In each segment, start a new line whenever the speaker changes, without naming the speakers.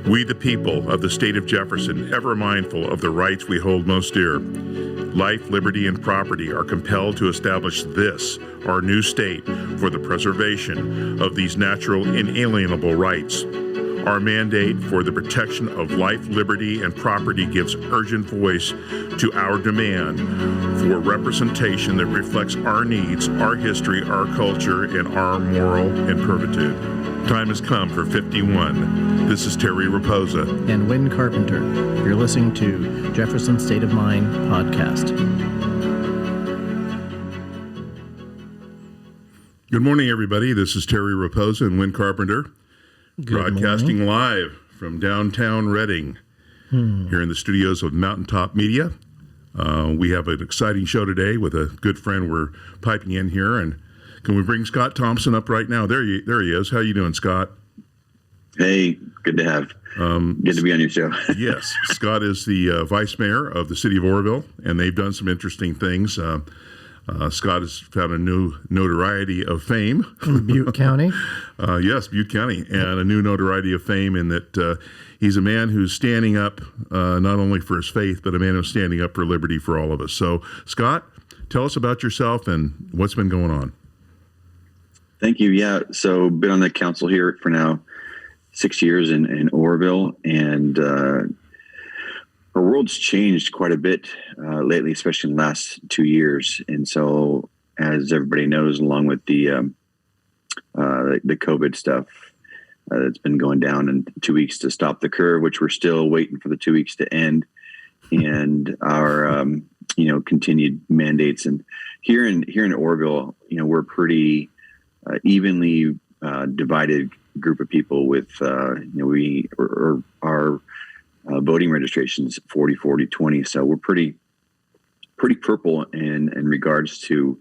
We, the people of the state of Jefferson, ever mindful of the rights we hold most dear, life, liberty, and property, are compelled to establish this, our new state, for the preservation of these natural, inalienable rights. Our mandate for the protection of life, liberty, and property gives urgent voice to our demand for representation that reflects our needs, our history, our culture, and our moral impervitude. Time has come for 51. This is Terry Rapoza.
And Wynn Carpenter. You're listening to Jefferson State of Mind podcast.
Good morning, everybody. This is Terry Rapoza and Wynn Carpenter. Broadcasting live from downtown Reading here in the studios of Mountaintop Media. We have an exciting show today with a good friend we're piping in here. And can we bring Scott Thompson up right now? There he is. How you doing, Scott?
Hey, good to have. Good to be on your show.
Yes. Scott is the vice mayor of the city of Oroville, and they've done some interesting things. Scott has found a new notoriety of fame.
In Butte County?
Yes, Butte County, and a new notoriety of fame in that he's a man who's standing up not only for his faith, but a man who's standing up for liberty for all of us. So, Scott, tell us about yourself and what's been going on.
Thank you. Yeah, so been on the council here for now 6 years in Oroville, and our world's changed quite a bit lately, especially in the last 2 years. And so, as everybody knows, along with the COVID stuff that's been going down in 2 weeks to stop the curve, which we're still waiting for the 2 weeks to end, and our continued mandates. And here in Oroville, we're pretty evenly divided group of people with our voting registrations 40-40-20, so we're pretty purple in regards to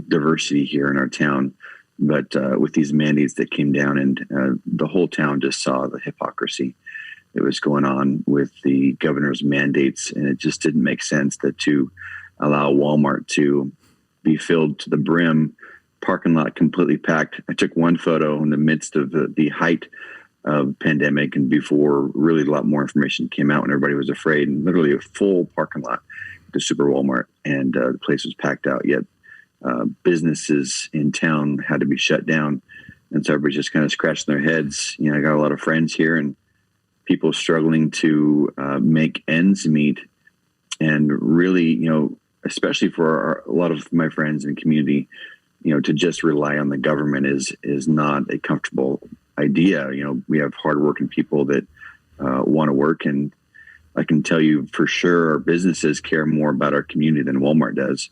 diversity here in our town. But with these mandates that came down, and the whole town just saw the hypocrisy that was going on with the governor's mandates, and it just didn't make sense that to allow Walmart to be filled to the brim, parking lot completely packed. I took one photo in the midst of the height of pandemic and before really a lot more information came out and everybody was afraid, and literally a full parking lot at the Super Walmart, and the place was packed out, yet businesses in town had to be shut down. And so everybody's just kind of scratching their heads. I got a lot of friends here and people struggling to make ends meet, and really, especially for a lot of my friends and community, to just rely on the government is not a comfortable idea. We have hardworking people that want to work, and I can tell you for sure our businesses care more about our community than Walmart does.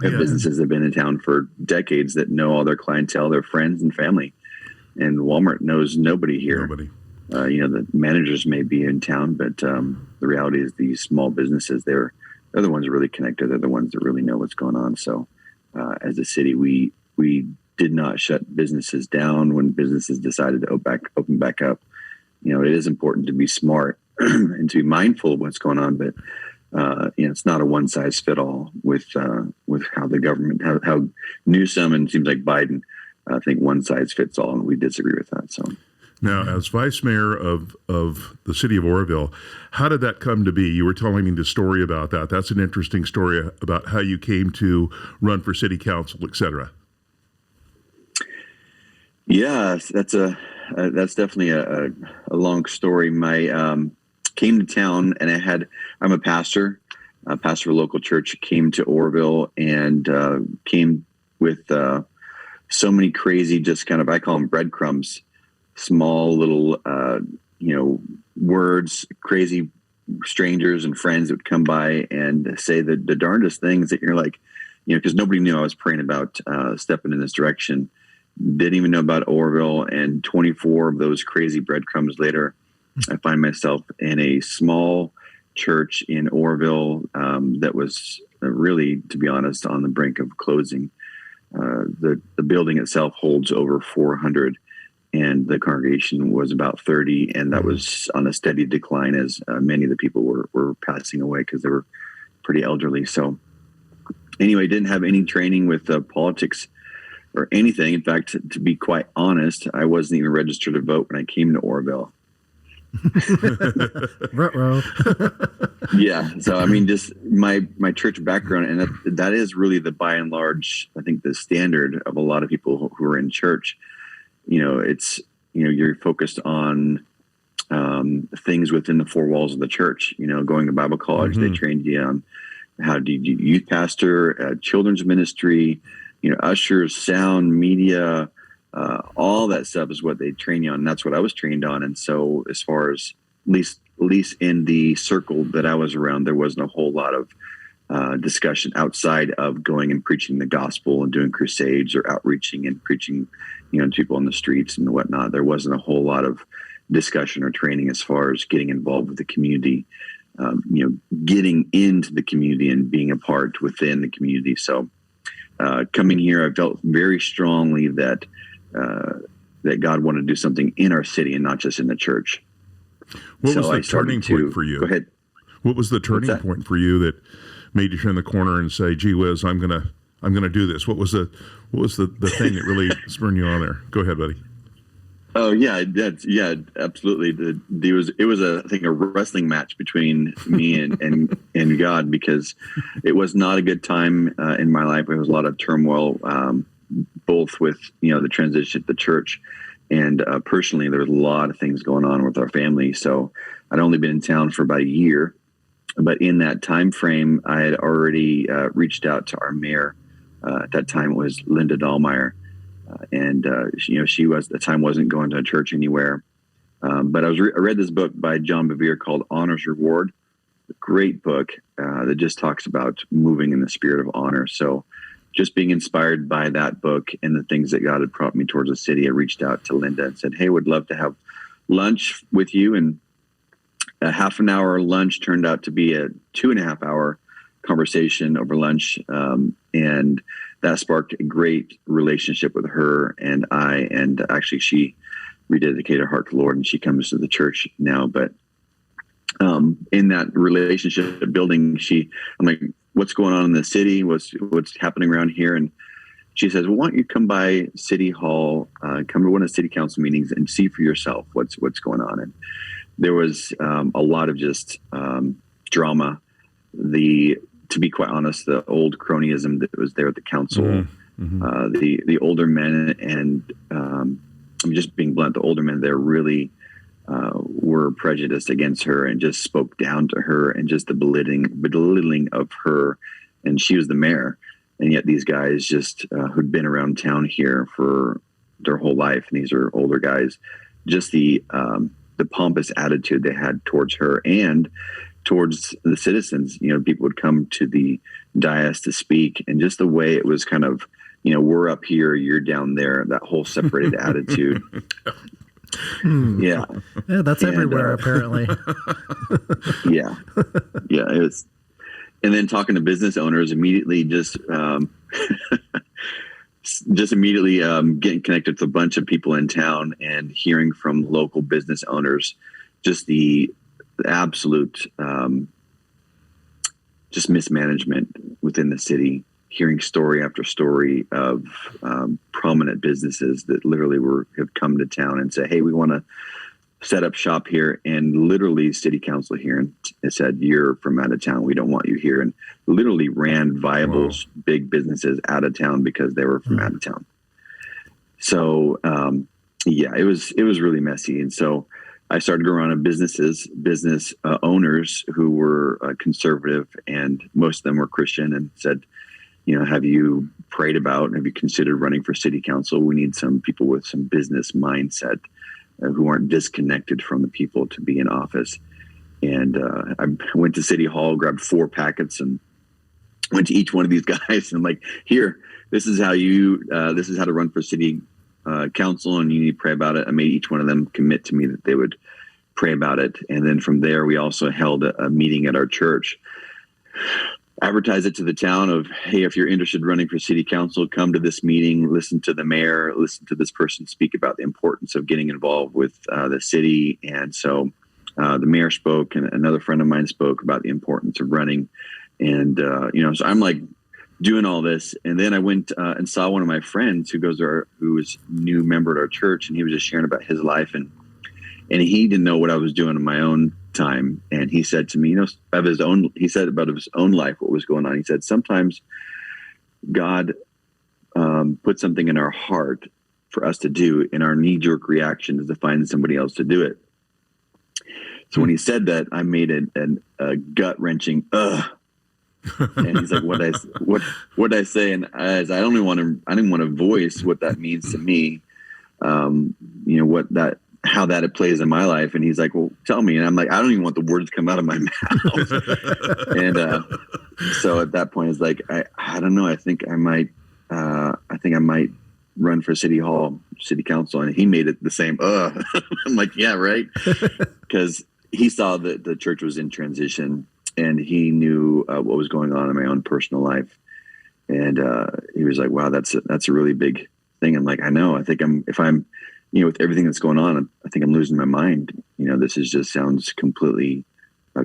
We have businesses that have been in town for decades that know all their clientele, their friends and family, and Walmart knows nobody here.
Nobody.
The managers may be in town, but the reality is these small businesses, they're the ones that are really connected. They're the ones that really know what's going on. So as a city, we did not shut businesses down when businesses decided to open back up. It is important to be smart and to be mindful of what's going on, but it's not a one size fit all with how the government, how Newsom and it seems like Biden, I think one size fits all, and we disagree with that. So
now, as vice mayor of the city of Oroville, how did that come to be? You were telling me the story about that. That's an interesting story about how you came to run for city council, et cetera. Yeah,
that's definitely a long story. My came to town, and I'm a pastor of a local church. Came to Oroville and came with so many crazy, just kind of, I call them breadcrumbs, small little words, crazy strangers and friends that would come by and say the darndest things that you're like, because nobody knew I was praying about stepping in this direction. Didn't even know about Oroville, and 24 of those crazy breadcrumbs later, I find myself in a small church in Oroville that was really, to be honest, on the brink of closing. The building itself holds over 400, and the congregation was about 30, and that was on a steady decline as many of the people were passing away because they were pretty elderly. So anyway, didn't have any training with politics or anything. In fact, to be quite honest, I wasn't even registered to vote when I came to Oroville.
Ruh-roh.
Yeah. So, I mean, just my church background, and that is really the, by and large, I think the standard of a lot of people who are in church. It's, you're focused on things within the four walls of the church, going to Bible college. They trained you on how do you youth pastor, children's ministry, ushers, sound, media, all that stuff is what they train you on. And that's what I was trained on. And so as far as at least in the circle that I was around, there wasn't a whole lot of discussion outside of going and preaching the gospel and doing crusades or outreaching and preaching, to people on the streets and whatnot. There wasn't a whole lot of discussion or training as far as getting involved with the community, getting into the community and being a part within the community. So coming here, I felt very strongly that God wanted to do something in our city and not just in the church.
What was the turning point for you?
Go ahead.
What was the turning point for you that made you turn the corner and say, "Gee whiz, I'm gonna do this"? What was the thing that really spurred you on there? Go ahead, buddy.
Oh yeah, absolutely. It was I think a wrestling match between me and God, because it was not a good time in my life. There was a lot of turmoil, both with the transition to the church, and personally there was a lot of things going on with our family. So I'd only been in town for about a year, but in that time frame, I had already reached out to our mayor. At that time, it was Linda Dahlmeyer. And she was at the time wasn't going to a church anywhere. But I read this book by John Bevere called Honor's Reward. A great book that just talks about moving in the spirit of honor. So just being inspired by that book and the things that God had brought me towards the city, I reached out to Linda and said, "Hey, would love to have lunch with you." And a half an hour lunch turned out to be a 2.5 hour conversation over lunch. And that sparked a great relationship with her and I. And actually, she rededicated her heart to the Lord, and she comes to the church now. But in that relationship building, I'm like, "What's going on in the city? What's happening around here?" And she says, "Well, why don't you come by City Hall, come to one of the city council meetings and see for yourself what's going on." And there was a lot of just drama. To be quite honest, the old cronyism that was there at the council, the older men, and I'm just being blunt, the older men there really were prejudiced against her and just spoke down to her, and just the belittling of her. And she was the mayor, and yet these guys just who'd been around town here for their whole life, and these are older guys, just the pompous attitude they had towards her and towards the citizens. People would come to the dais to speak, and just the way it was kind of, we're up here, you're down there, that whole separated attitude. Yeah,
that's everywhere apparently.
Yeah, it was. And then talking to business owners, immediately just immediately getting connected to a bunch of people in town and hearing from local business owners, just the absolute just mismanagement within the city, hearing story after story of prominent businesses that literally have come to town and say, "Hey, we want to set up shop here," and literally city council here and said, "You're from out of town, we don't want you here," and literally ran viable big businesses out of town because they were from out of town. So it was really messy. And so I started going around to business owners who were conservative, and most of them were Christian, and said, "Have you prayed about, have you considered running for city council? We need some people with some business mindset who aren't disconnected from the people to be in office." And I went to City Hall, grabbed 4 packets, and went to each one of these guys and I'm like, "Here, this is how to run for city council, and you need to pray about it." I made each one of them commit to me that they would pray about it. And then from there, we also held a meeting at our church, advertised it to the town of, "Hey, if you're interested in running for city council, come to this meeting, listen to the mayor, listen to this person speak about the importance of getting involved with the city." And so the mayor spoke, and another friend of mine spoke about the importance of running. And, so I'm like doing all this. And then I went and saw one of my friends who was a new member at our church, and he was just sharing about his life. And And he didn't know what I was doing in my own time. And he said to me, he said about his own life, what was going on. He said, sometimes God put something in our heart for us to do, and our knee-jerk reaction is to find somebody else to do it. So when he said that, I made a gut-wrenching ugh. And he's like, what I say? And I didn't want to voice what that means to me. How that it plays in my life. And he's like, well, tell me. And I'm like, I don't even want the words to come out of my mouth. And so at that point, it's like, I don't know. I think I might run for city council. And he made it the same. I'm like, yeah, right. Because he saw that the church was in transition, and he knew what was going on in my own personal life. And he was like, wow, that's a really big thing. I'm like, I know. I think if I'm with everything that's going on, I think I'm losing my mind. This just sounds completely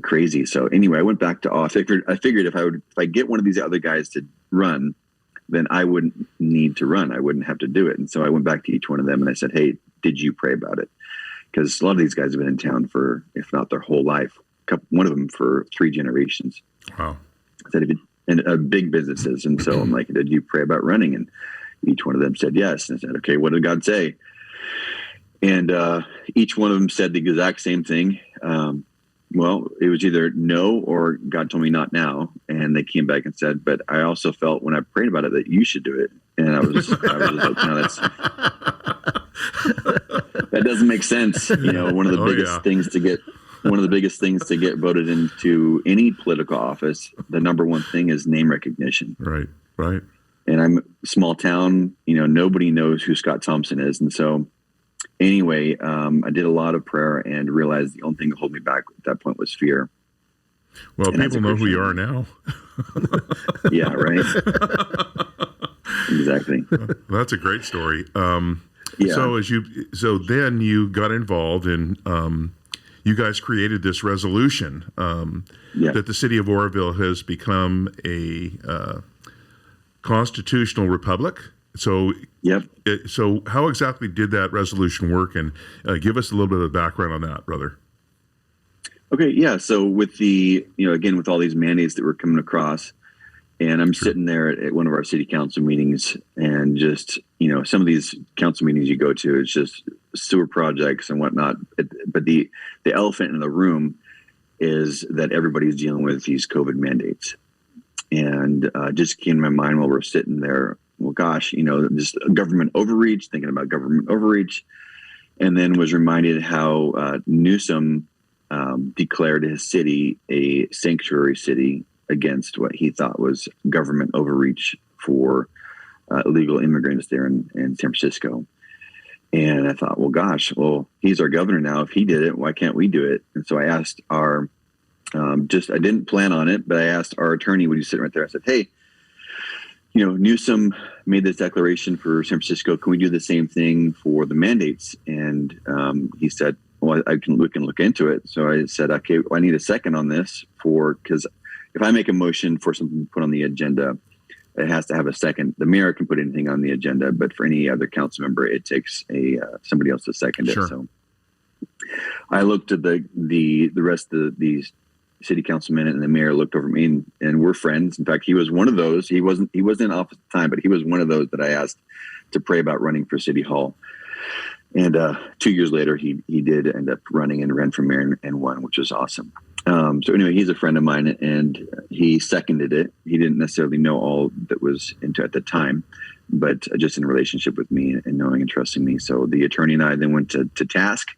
crazy. So anyway, I went back to I figured if I get one of these other guys to run, then I wouldn't need to run. I wouldn't have to do it. And so I went back to each one of them and I said, hey, did you pray about it? Because a lot of these guys have been in town for, if not their whole life, one of them for 3 generations.
Wow.
I said, and big businesses. And so I'm like, did you pray about running? And each one of them said yes. And I said, okay, what did God say? And each one of them said the exact same thing. Well, it was either no or God told me not now. And they came back and said, but I also felt when I prayed about it that you should do it. And I was like, no, that doesn't make sense. One of the biggest things to get voted into any political office, the number one thing is name recognition.
Right.
And I'm a small town, nobody knows who Scott Thompson is. And so anyway, I did a lot of prayer and realized the only thing that held me back at that point was fear.
Well, and people know who you are now.
Yeah, right. Exactly.
That's a great story.
Yeah.
So then you got involved in, you guys created this resolution that the city of Oroville has become a constitutional republic. So,
yep.
So how exactly did that resolution work? And give us a little bit of background on that, brother.
Okay. Yeah. So with again, with all these mandates that we're coming across, and I'm sitting there at one of our city council meetings, and just, some of these council meetings you go to, it's just sewer projects and whatnot. But the elephant in the room is that everybody's dealing with these COVID mandates. And just came to my mind while we're sitting there, well, gosh, just government overreach, thinking about government overreach. And then was reminded how Newsom declared his city a sanctuary city against what he thought was government overreach for illegal immigrants there in San Francisco. And I thought, well, gosh, he's our governor now. If he did it, why can't we do it? And so I asked I didn't plan on it, but I asked our attorney, when he was sitting right there, I said, hey, Newsom made this declaration for San Francisco. Can we do the same thing for the mandates? And he said, well, we can look into it. So I said, okay, I need a second on this because if I make a motion for something to put on the agenda, it has to have a second. The mayor can put anything on the agenda, but for any other council member, it takes somebody else to second it. So I looked at the rest of these city councilmen, and the mayor looked over me, and we're friends. In fact, he was one of those. He wasn't in office at the time, but he was one of those that I asked to pray about running for city hall. And 2 years later, he did end up running and ran for mayor and won, which was awesome. So anyway, he's a friend of mine, and he seconded it. He didn't necessarily know all that was into at the time, but just in relationship with me and knowing and trusting me. So the attorney and I then went to task,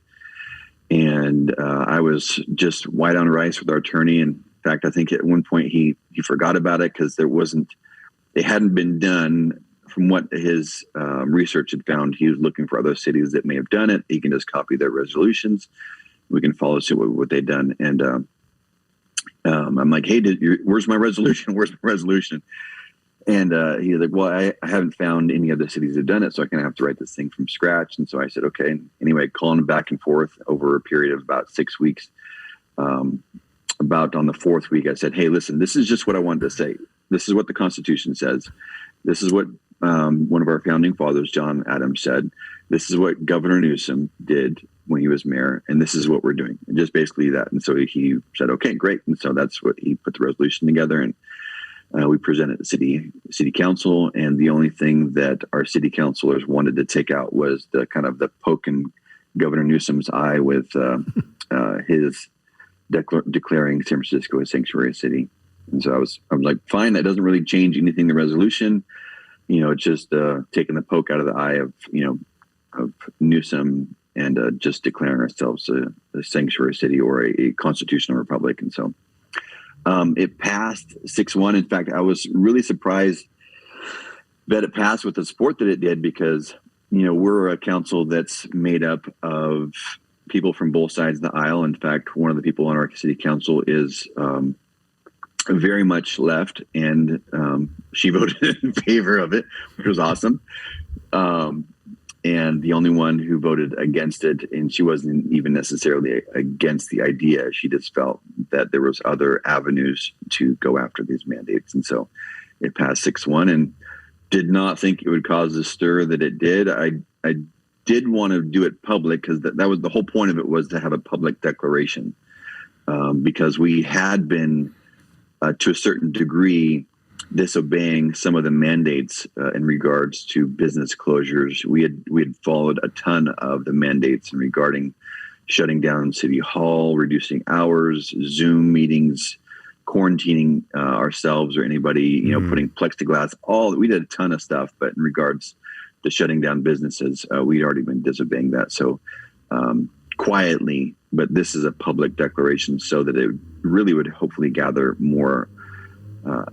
and I was just white on rice with our attorney. In fact, I think at one point he forgot about it because it hadn't been done. From what his research had found, he was looking for other cities that may have done it. He can just copy their resolutions. We can follow suit with what they've done. And I'm like, hey, where's my resolution? Where's my resolution? And he's like, well, I haven't found any other cities that have done it, so I kind of have to write this thing from scratch. And so I said, okay. Anyway, calling him back and forth over a period of about 6 weeks. About on the 4th week, I said, hey, listen, this is just what I wanted to say. This is what the Constitution says. This is what one of our founding fathers, John Adams, said. This is what Governor Newsom did when he was mayor, and this is what we're doing. And just basically that. And so he said, okay, great. And so that's what he put the resolution together, and we presented to city council. And the only thing that our city councilors wanted to take out was the kind of the poke in Governor Newsom's eye with his declaring San Francisco a sanctuary city. And so I was like, fine, that doesn't really change anything in the resolution. It's just taking the poke out of the eye of Newsom and just declaring ourselves a sanctuary city or a constitutional republic. And so it passed 6-1. In fact, I was really surprised that it passed with the support that it did, because we're a council that's made up of people from both sides of the aisle. In fact, one of the people on our city council is very much left, and she voted in favor of it, which was awesome. And the only one who voted against it, and she wasn't even necessarily against the idea, she just felt that there was other avenues to go after these mandates. And so it passed 6-1, and did not think it would cause the stir that it did. I did want to do it public, because that was the whole point of it, was to have a public declaration, because we had been to a certain degree disobeying some of the mandates in regards to business closures. We had followed a ton of the mandates regarding shutting down City Hall, reducing hours, Zoom meetings, quarantining ourselves or anybody, putting plexiglass. We did a ton of stuff, but in regards to shutting down businesses, we'd already been disobeying that. So quietly, but this is a public declaration, so that it really would hopefully gather more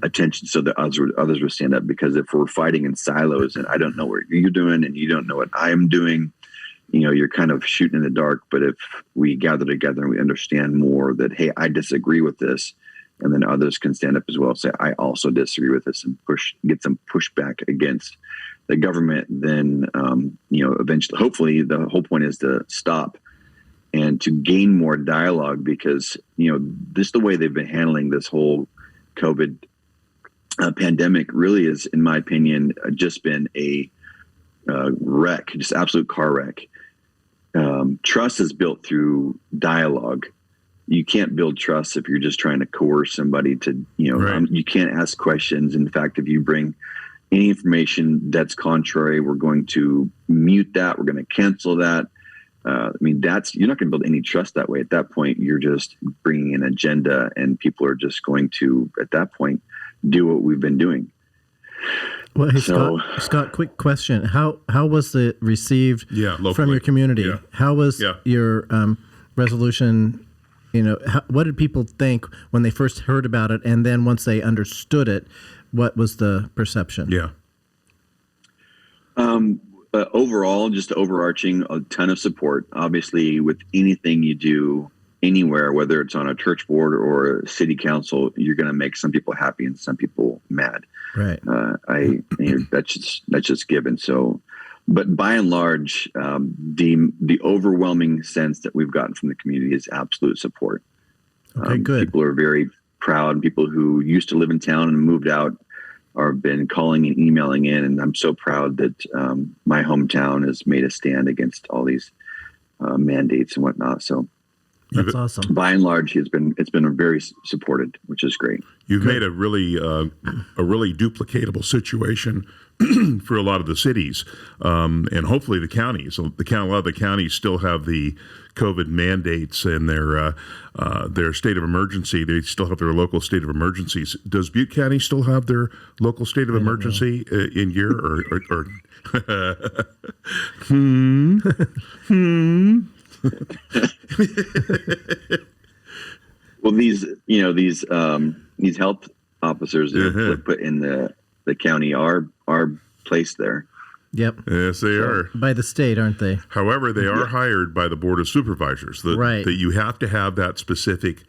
attention, so that others would stand up. Because if we're fighting in silos, and I don't know what you're doing and you don't know what I'm doing, you're kind of shooting in the dark. But if we gather together and we understand more that, hey, I disagree with this, and then others can stand up as well, say, I also disagree with this, and get some pushback against the government, then eventually, hopefully, the whole point is to stop and to gain more dialogue, because this, the way they've been handling this whole COVID pandemic, really is, in my opinion, just been a wreck, just absolute car wreck. Trust is built through dialogue. You can't build trust if you're just trying to coerce somebody to,
Right.
You can't ask questions. In fact, if you bring any information that's contrary, we're going to mute that. We're going to cancel that. You're not going to build any trust that way. At that point, you're just bringing an agenda, and people are just going to, at that point, do what we've been doing.
Well, hey, Scott, quick question. How was it received
locally
from your community?
Yeah.
How was your resolution? What did people think when they first heard about it? And then once they understood it, what was the perception?
Yeah.
Overall, just overarching, a ton of support. Obviously, with anything you do anywhere, whether it's on a church board or a city council, you're going to make some people happy and some people mad.
Right.
That's just given. So, but by and large, the overwhelming sense that we've gotten from the community is absolute support.
Okay, good.
People are very proud. People who used to live in town and moved out have been calling and emailing in, and I'm so proud that my hometown has made a stand against all these mandates and whatnot. So
that's awesome.
By and large, it's been very supported, which is great.
You've made a really duplicatable situation for a lot of the cities, and hopefully the counties. A lot of the counties still have the COVID mandates and their state of emergency. They still have their local state of emergencies. Does Butte County still have their local state of emergency in gear, or?
Well, these health officers that are put in the county are placed there.
Yep.
Yes, they are.
By the state, aren't they?
However, they are hired by the Board of Supervisors.
Right.
That you have to have that specific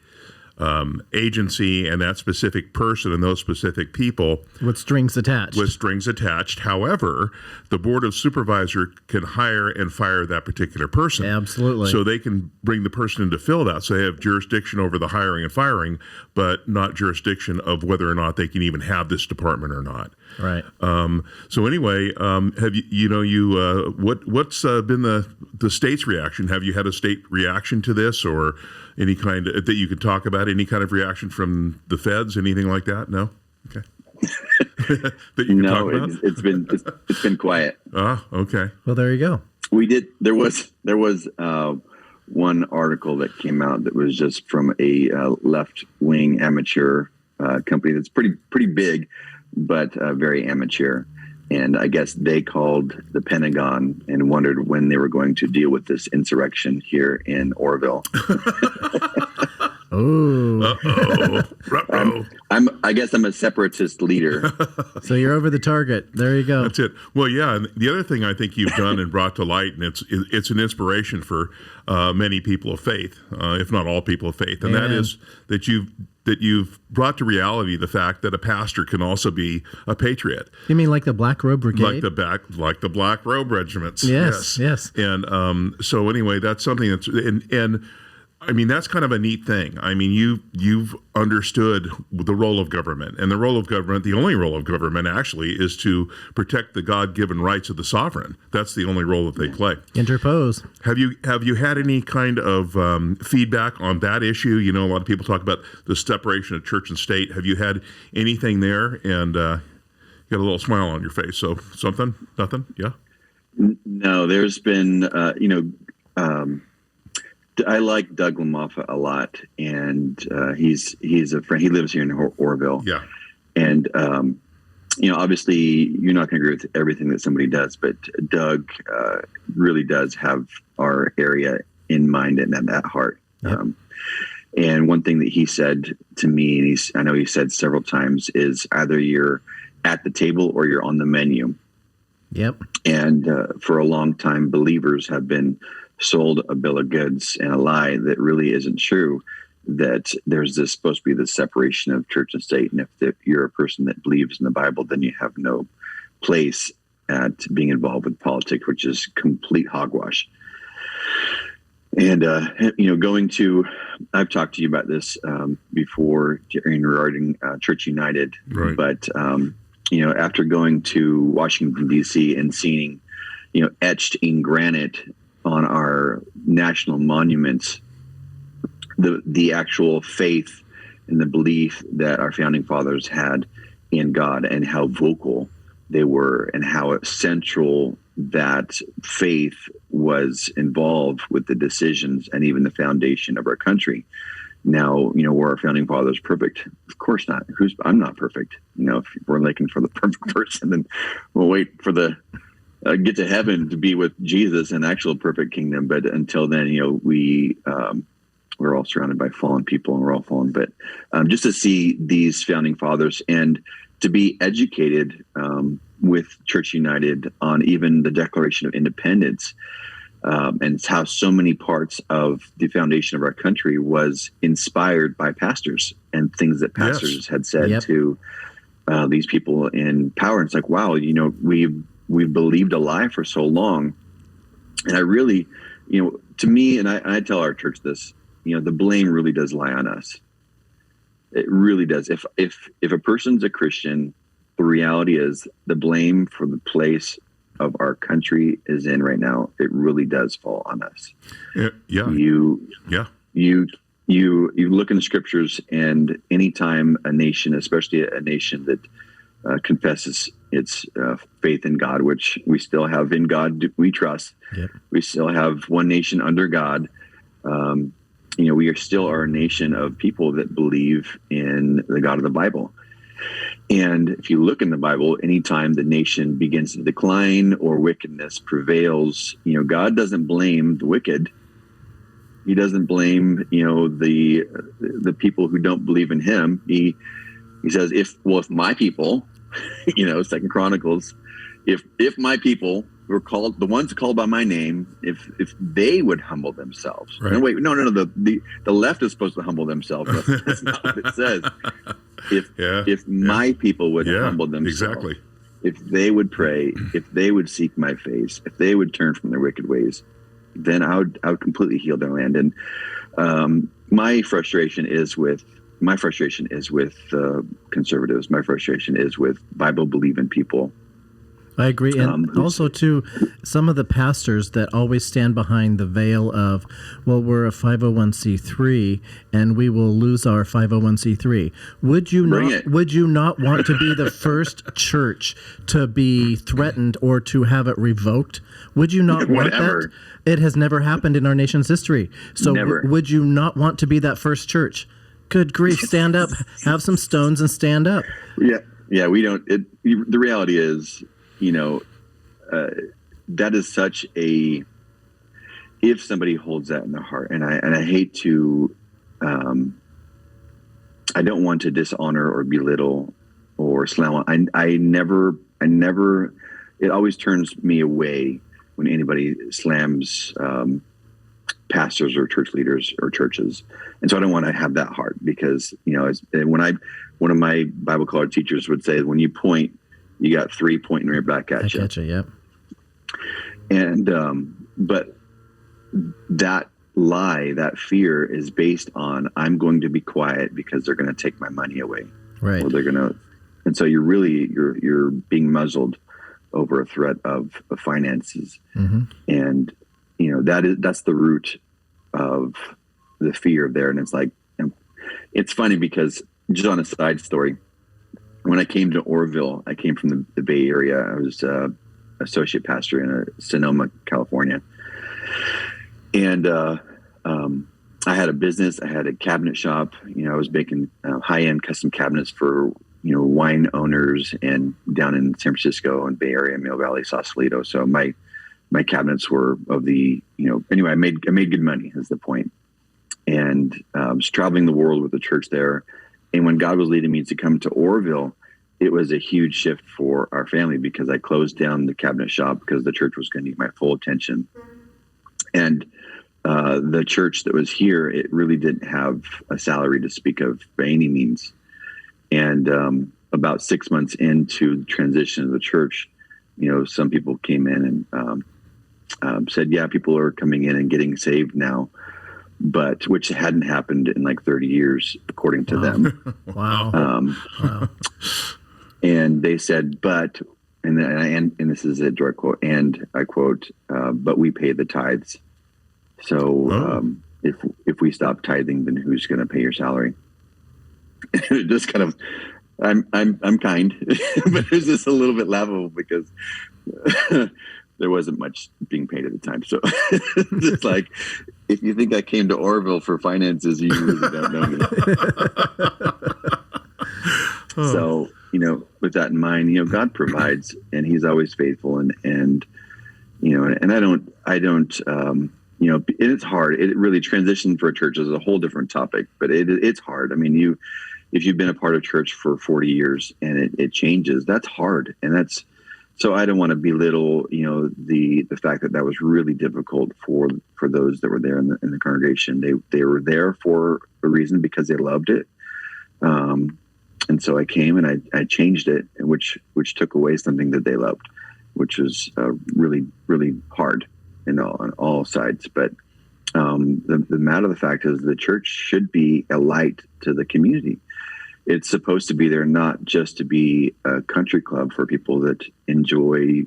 agency and that specific person and those specific people.
With strings attached.
However, the Board of Supervisor can hire and fire that particular person.
Absolutely.
So they can bring the person in to fill that. So they have jurisdiction over the hiring and firing, but not jurisdiction of whether or not they can even have this department or not.
Right.
So anyway, have what's been the state's reaction? Have you had a state reaction to this, or any kind that you could talk about? Any kind of reaction from the feds? Anything like that? No. Okay. That you can talk about?
It's been quiet.
Ah, okay.
Well, there you go.
We did. There was one article that came out that was just from a left-wing amateur company that's pretty big, but very amateur. And I guess they called the Pentagon and wondered when they were going to deal with this insurrection here in Orville.
Oh.
Uh-oh.
I guess I'm a separatist leader.
So you're over the target. There you go.
That's it. Well, yeah. And the other thing I think you've done and brought to light, and it's an inspiration for many people of faith, if not all people of faith, and that is that you've brought to reality the fact that a pastor can also be a patriot.
You mean like the Black Robe Brigade?
Like the Black Robe regiments.
Yes.
And so anyway, that's something that's and I mean, that's kind of a neat thing. I mean, you've understood the role of government, and the role of government, the only role of government actually, is to protect the God-given rights of the sovereign. That's the only role that they play.
Interpose.
Have you had any kind of feedback on that issue? You know, a lot of people talk about the separation of church and state. Have you had anything there? And you got a little smile on your face. So something? Nothing? Yeah.
No, there's been I like Doug LaMoffa a lot, and he's a friend. He lives here in Orville.
Yeah.
And, obviously you're not going to agree with everything that somebody does, but Doug really does have our area in mind and at heart.
Yep.
And one thing that he said to me, and I know he said several times, is either you're at the table or you're on the menu.
Yep.
And for a long time, believers have been sold a bill of goods and a lie that really isn't true, that there's supposed to be this separation of church and state. And if you're a person that believes in the Bible, then you have no place at being involved with politics, which is complete hogwash. And, I've talked to you about this before regarding Church United,
right.
But, after going to Washington, D.C. and seeing, etched in granite on our national monuments, the actual faith and the belief that our founding fathers had in God, and how vocal they were, and how central that faith was involved with the decisions and even the foundation of our country. Now, were our founding fathers perfect? Of course not. I'm not perfect. If we're looking for the perfect person, then we'll wait for the get to heaven to be with Jesus in actual perfect kingdom. But until then, we're all surrounded by fallen people, and we're all fallen. But just to see these founding fathers and to be educated with Church United on even the Declaration of Independence, and how so many parts of the foundation of our country was inspired by pastors and things that pastors had said to these people in power. And it's like, wow, we've believed a lie for so long. And I really, to me, and I tell our church this, the blame really does lie on us. It really does. If a person's a Christian, the reality is the blame for the place of our country is in right now, it really does fall on us. You look in the scriptures, and anytime a nation, especially a nation that confesses its faith in God, which we still have, in God we trust. Yep. We still have one nation under God. We are still a nation of people that believe in the God of the Bible. And if you look in the Bible, anytime the nation begins to decline or wickedness prevails, God doesn't blame the wicked. He doesn't blame, the people who don't believe in him. He says, if my people, Second Chronicles, if my people who are called, the ones called by my name, if they would humble themselves. Right. No, wait, no. The left is supposed to humble themselves. That's not what it says. If my people would humble themselves,
exactly.
If they would pray, if they would seek my face, if they would turn from their wicked ways, then I would completely heal their land. And my frustration is with my frustration is with conservatives. My frustration is with Bible-believing people.
I agree. And also, too, some of the pastors that always stand behind the veil of, well, we're a 501c3 and we will lose our 501c3. Would you not want to be the first church to be threatened or to have it revoked? Would you not want that? It has never happened in our nation's history. So would you not want to be that first church? Good grief, stand up, have some stones and stand up.
Yeah, we don't. The reality is, that is such a, if somebody holds that in their heart, and I hate to, I don't want to dishonor or belittle or slam. I never, it always turns me away when anybody slams pastors or church leaders or churches. And so I don't want to have that heart, because, one of my Bible college teachers would say, when you point, you got 3 pointing right back at you.
Yep.
And, but that lie, that fear is based on, I'm going to be quiet because they're going to take my money away.
Right.
Or they're going to, and so you're being muzzled over a threat of finances. Mm-hmm. And, that's the root of the fear there. And it's like, it's funny because, just on a side story, when I came to Orville, I came from the Bay Area. I was associate pastor in Sonoma, California. And I had a business. I had a cabinet shop. I was making high-end custom cabinets for, wine owners, and down in San Francisco and Bay Area, Mill Valley, Sausalito. So my cabinets were of the, anyway, I made good money, is the point. And I was traveling the world with the church there. And when God was leading me to come to Orville, it was a huge shift for our family, because I closed down the cabinet shop because the church was going to need my full attention. And the church that was here, it really didn't have a salary to speak of by any means. And about 6 months into the transition of the church, some people came in and said, yeah, people are coming in and getting saved now, but which hadn't happened in like 30 years, according to them.
Wow. Wow.
And they said, but, and this is a direct quote, and I quote, but we pay the tithes. So if we stop tithing, then who's going to pay your salary? It just kind of, I'm kind, but it's just a little bit laughable because there wasn't much being paid at the time. So it's like, if you think I came to Orville for finances, you really don't know me. So, with that in mind, God provides, and He's always faithful, and I don't, it's hard. It really, transition for a church is a whole different topic, but it's hard. I mean, if you've been a part of church for 40 years and it changes, that's hard. And so I don't want to belittle, the fact that was really difficult for those that were there in the congregation. They were there for a reason, because they loved it. And so I came and I changed it, which took away something that they loved, which was really, really hard on all sides. But the matter of the fact is, the church should be a light to the community. It's supposed to be there not just to be a country club for people that enjoy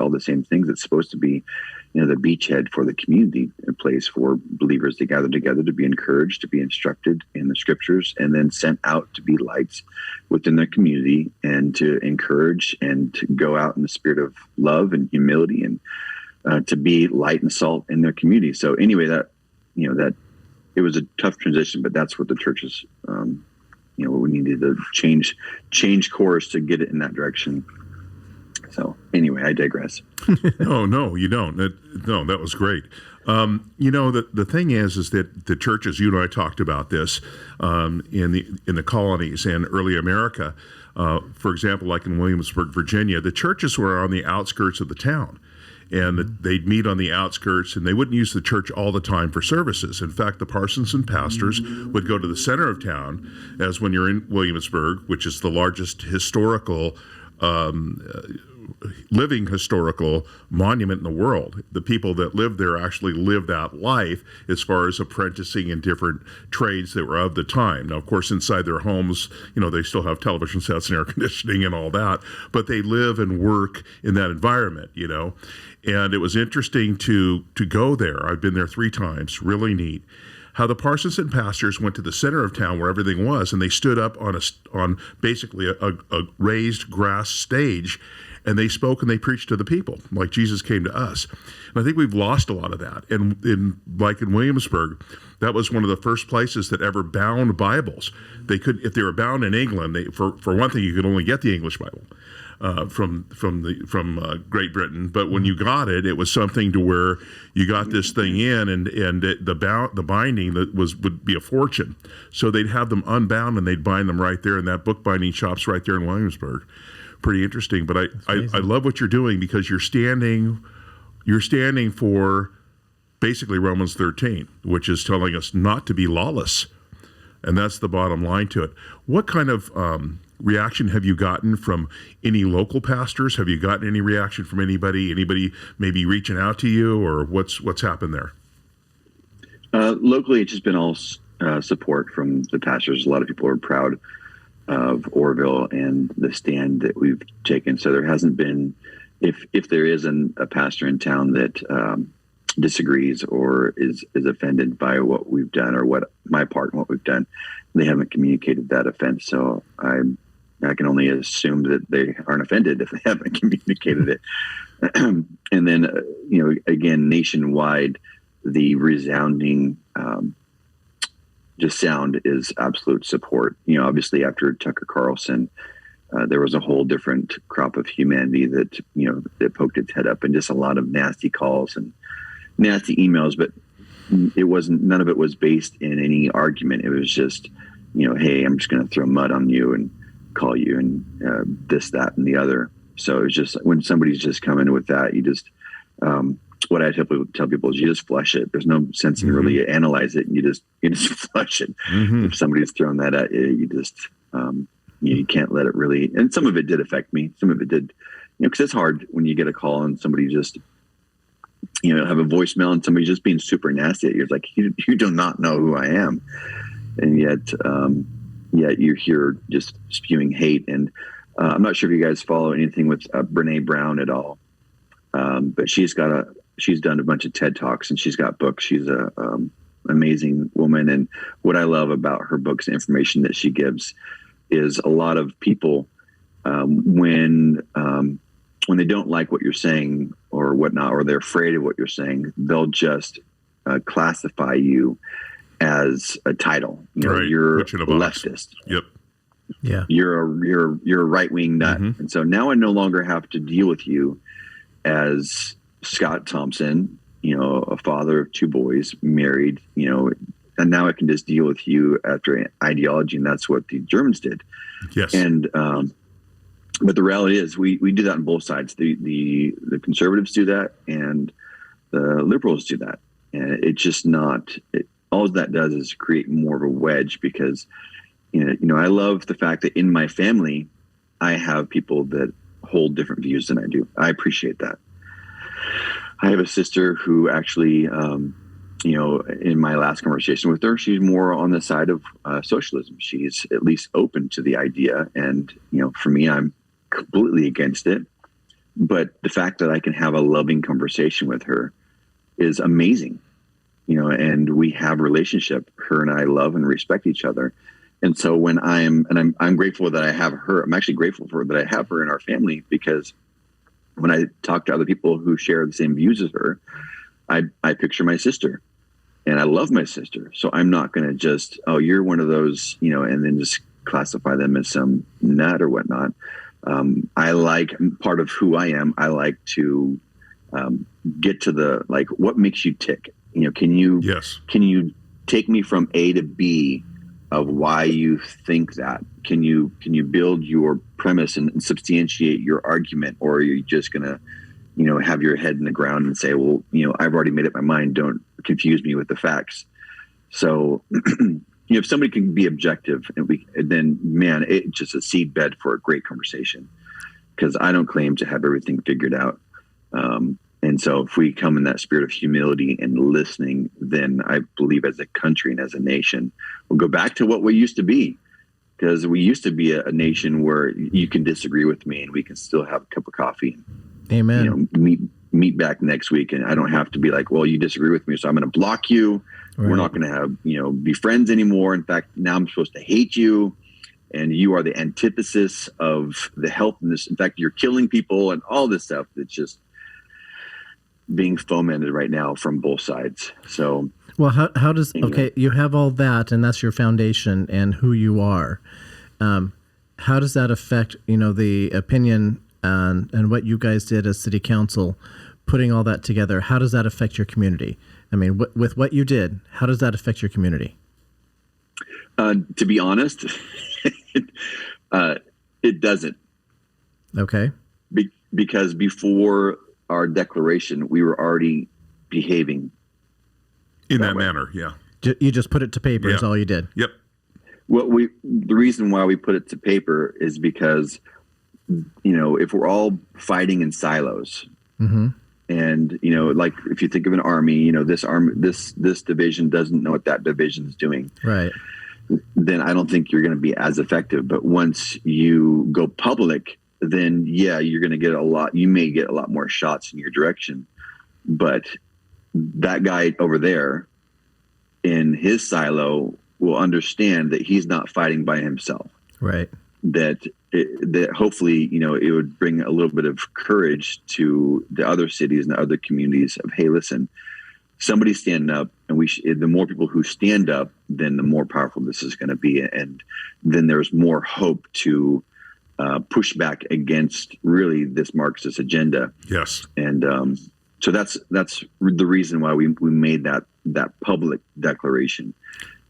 all the same things. It's supposed to be, the beachhead for the community, a place for believers to gather together, to be encouraged, to be instructed in the scriptures, and then sent out to be lights within the community, and to encourage and to go out in the spirit of love and humility, and to be light and salt in their community. So anyway, that it was a tough transition, but that's what the church is, we needed to change course to get it in that direction. So anyway, I digress.
Oh, no, you don't. That was great. The thing is that the churches, you and I talked about this in the colonies and early America. For example, like in Williamsburg, Virginia, the churches were on the outskirts of the town. And they'd meet on the outskirts, and they wouldn't use the church all the time for services. In fact, the parsons and pastors would go to the center of town, as when you're in Williamsburg, which is the largest historical living historical monument in the world. The people that lived there actually lived that life as far as apprenticing in different trades that were of the time. Now, of course, inside their homes, they still have television sets and air conditioning and all that, but they live and work in that environment, And it was interesting to go there. I've been there 3 times. Really neat. How the Parsonson pastors went to the center of town where everything was, and they stood up on basically a raised grass stage, and they spoke and they preached to the people like Jesus came to us. And I think we've lost a lot of that. And in Williamsburg, that was one of the first places that ever bound Bibles. They could, if they were bound in England, for one thing, you could only get the English Bible from Great Britain. But when you got it, it was something to where you got this thing in, and the binding would be a fortune. So they'd have them unbound and they'd bind them right there, and that book binding shop's right there in Williamsburg. Pretty interesting. But I love what you're doing, because you're standing for basically Romans 13, which is telling us not to be lawless. And that's the bottom line to it. What kind of reaction have you gotten from any local pastors? Have you gotten any reaction from anybody maybe reaching out to you, or what's happened there?
Locally, it's just been all support from the pastors. A lot of people are proud of Orville and the stand that we've taken. So there hasn't been, if there is a pastor in town that disagrees or is offended by what we've done, or what my part in what we've done, they haven't communicated that offense. So I can only assume that they aren't offended if they haven't communicated it. And then, again, nationwide, the resounding just sound is absolute support. Obviously after Tucker Carlson, there was a whole different crop of humanity that, that poked its head up, and just a lot of nasty calls and nasty emails, but none of it was based in any argument. It was just, hey, I'm just going to throw mud on you and call you and this, that, and the other. So it's just, when somebody's just coming with that, you just, what I tell people is you just flush it. There's no sense in really analyze it. You just flush it. Mm-hmm. If somebody's throwing that at you, you just, you can't let it really, and some of it did affect me. Some of it did, because it's hard when you get a call and somebody just, have a voicemail and somebody's just being super nasty at you. It's like, you do not know who I am. And yet you're here just spewing hate. And I'm not sure if you guys follow anything with Brene Brown at all. But she's done a bunch of TED Talks, and she's got books. She's a amazing woman. And what I love about her books and information that she gives is a lot of people, when they don't like what you're saying or whatnot, or they're afraid of what you're saying, they'll just classify you as a title.
Right.
You're a leftist.
Yep.
Yeah. You're a right-wing nut. Mm-hmm. And so now I no longer have to deal with you as Scott Thompson, a father of 2 boys, married, and now I can just deal with you after an ideology. And that's what the Germans did. Yes. And, but the reality is we do that on both sides. The conservatives do that, and the liberals do that. And it's just not, all that does is create more of a wedge, because, I love the fact that in my family, I have people that hold different views than I do. I appreciate that. I have a sister who actually, in my last conversation with her, she's more on the side of socialism. She's at least open to the idea. And, for me, I'm completely against it. But the fact that I can have a loving conversation with her is amazing, and we have a relationship. Her and I love and respect each other. And so when I'm grateful that I have her, I'm actually grateful for that I have her in our family, because when I talk to other people who share the same views as her, I picture my sister, and I love my sister. So I'm not going to just, oh, you're one of those, and then just classify them as some nut or whatnot. I like, part of who I am, I like to get to the, like, what makes you tick? Can you take me from A to B of why you think that? Can you build your premise and substantiate your argument, or are you just going to, have your head in the ground and say, well, I've already made up my mind. Don't confuse me with the facts. So, if somebody can be objective, then man, it's just a seedbed for a great conversation. because I don't claim to have everything figured out. And so if we come in that spirit of humility and listening, then I believe as a country and as a nation, we'll go back to what we used to be. Because we used to be a nation where you can disagree with me and we can still have a cup of coffee.
Amen.
Meet back next week, and I don't have to be like, well, you disagree with me, so I'm going to block you. Right. We're not going to have, be friends anymore. In fact, now I'm supposed to hate you, and you are the antithesis of the healthiness. In fact, you're killing people and all this stuff that's just being fomented right now from both sides. So,
well, how does you have all that, and that's your foundation and who you are. How does that affect the opinion and what you guys did as city council, putting all that together? How does that affect your community? I mean, with what you did, how does that affect your community?
To be honest, it doesn't.
Okay.
Because before our declaration, we were already behaving
in that manner. Yeah.
You just put it to paper is all you did.
Yep.
The reason why we put it to paper is because, if we're all fighting in silos,
mm-hmm.
and like if you think of an army, this division doesn't know what that division is doing,
right?
Then I don't think you're going to be as effective. But once you go public, then you're going to get you may get a lot more shots in your direction. But that guy over there in his silo will understand that he's not fighting by himself.
Right.
That hopefully, it would bring a little bit of courage to the other cities and the other communities of, hey, listen, somebody's standing up, and the more people who stand up, then the more powerful this is going to be. And then there's more hope to push back against really this Marxist agenda.
Yes.
And so that's the reason why we made that public declaration,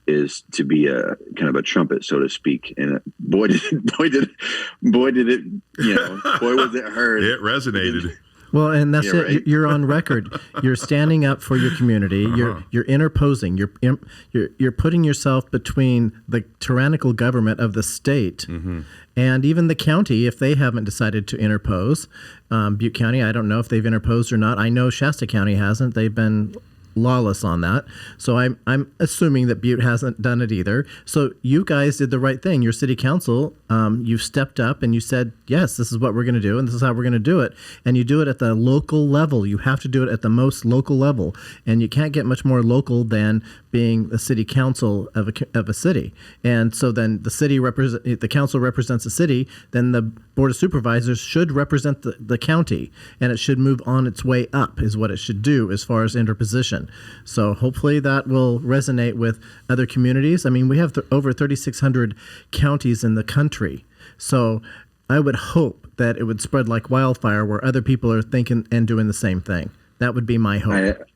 is to be a kind of a trumpet, so to speak. And boy did it, boy was it heard.
It resonated.
Well, and that's it.
Right.
You're on record. You're standing up for your community.
Uh-huh.
You're interposing. You're putting yourself between the tyrannical government of the state
mm-hmm.
and even the county, if they haven't decided to interpose. Butte County, I don't know if they've interposed or not. I know Shasta County hasn't. They've been lawless on that. So I'm assuming that Butte hasn't done it either. So you guys did the right thing. Your city council, you stepped up and you said, yes, this is what we're going to do, and this is how we're going to do it. And you do it at the local level. You have to do it at the most local level. And you can't get much more local than being the city council of a city. And so then the council represents the city, then the board of supervisors should represent the county, and it should move on its way up is what it should do as far as interposition. So hopefully that will resonate with other communities. I mean, we have over 3,600 counties in the country. So I would hope that it would spread like wildfire where other people are thinking and doing the same thing. That would be my hope.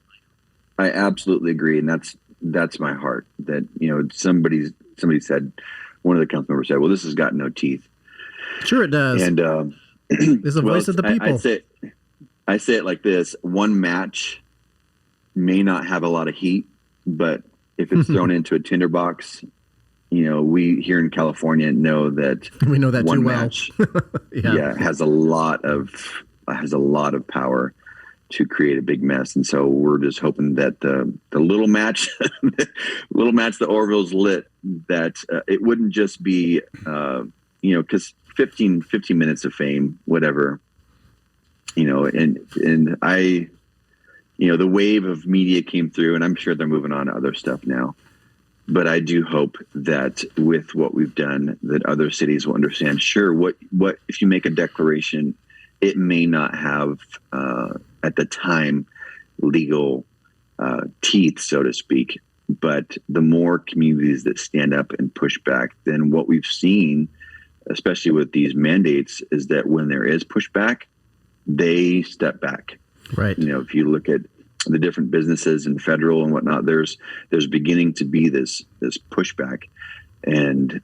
I absolutely agree. And that's my heart, that, somebody said, one of the council members said, well, this has got no teeth.
Sure it does.
And
it's the voice of the people.
I say it like this: one match may not have a lot of heat, but if it's thrown into a tinderbox, we here in California know that
we know that
one
too well.
match has a lot of power to create a big mess. And so we're just hoping that the little match that Orville's lit, that it wouldn't just be because 15 minutes of fame, whatever, and I, the wave of media came through, and I'm sure they're moving on to other stuff now. But I do hope that with what we've done, that other cities will understand, sure, what if you make a declaration, it may not have, at the time, legal teeth, so to speak. But the more communities that stand up and push back, then what we've seen, especially with these mandates, is that when there is pushback, they step back.
Right.
If you look at the different businesses and federal and whatnot, there's beginning to be this pushback. And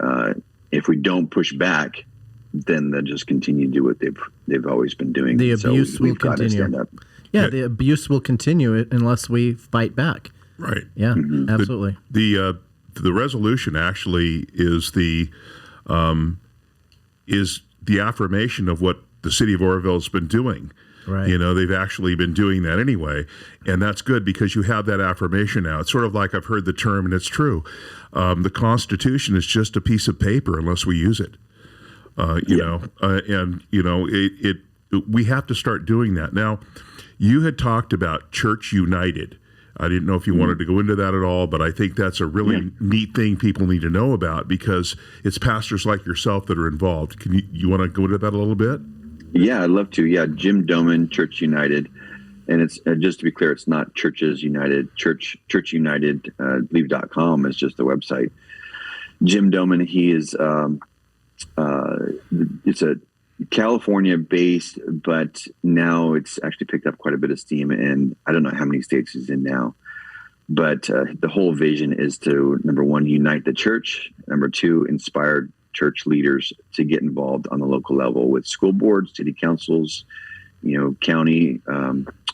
if we don't push back, then they'll just continue to do what they've always been doing.
The abuse will continue. Yeah, the abuse will continue unless we fight back.
Right.
Yeah, absolutely.
The resolution actually is the affirmation of what the city of Oroville's been doing.
Right.
You know, they've actually been doing that anyway. And that's good because you have that affirmation now. It's sort of like I've heard the term, and it's true. The Constitution is just a piece of paper unless we use it. We have to start doing that. Now, you had talked about Church United. I didn't know if you wanted to go into that at all, but I think that's a really neat thing people need to know about because it's pastors like yourself that are involved. Can you want to go into that a little bit?
Yeah, I'd love to. Yeah, Jim Doman, Church United. And it's just to be clear, it's not Churches United. Church United, believe.com is just the website. Jim Doman, he is, it's a California-based, but now it's actually picked up quite a bit of steam, and I don't know how many states he's in now. But the whole vision is to, number one, unite the church. Number two, inspire church leaders to get involved on the local level with school boards, city councils, county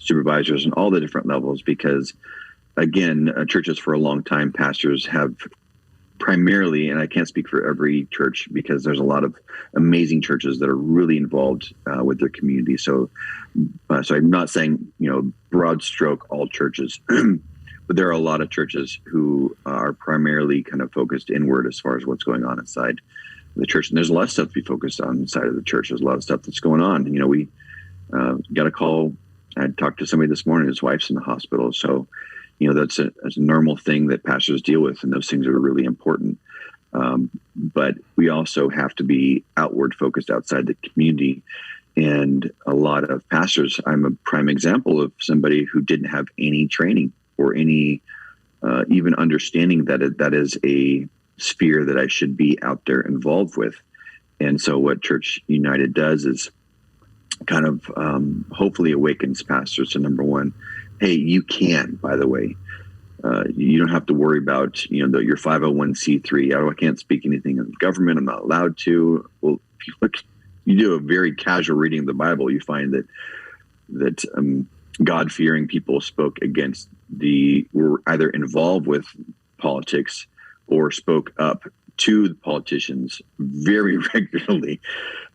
supervisors, and all the different levels. Because, again, churches for a long time, pastors have primarily, and I can't speak for every church because there's a lot of amazing churches that are really involved with their community. So I'm not saying, broad stroke all churches, but there are a lot of churches who are primarily kind of focused inward as far as what's going on inside the church. And there's a lot of stuff to be focused on inside of the church. There's a lot of stuff that's going on. We got a call. I talked to somebody this morning, his wife's in the hospital. So, that's a normal thing that pastors deal with, and those things are really important. But we also have to be outward focused outside the community. And a lot of pastors, I'm a prime example of somebody who didn't have any training or any even understanding that is a sphere that I should be out there involved with. And so what Church United does is kind of hopefully awakens pastors to, number one, hey, you can, by the way. You don't have to worry about, your 501c3. I can't speak anything of government. I'm not allowed to. Well, if you do a very casual reading of the Bible, you find that God-fearing people spoke against were either involved with politics or spoke up to the politicians very regularly.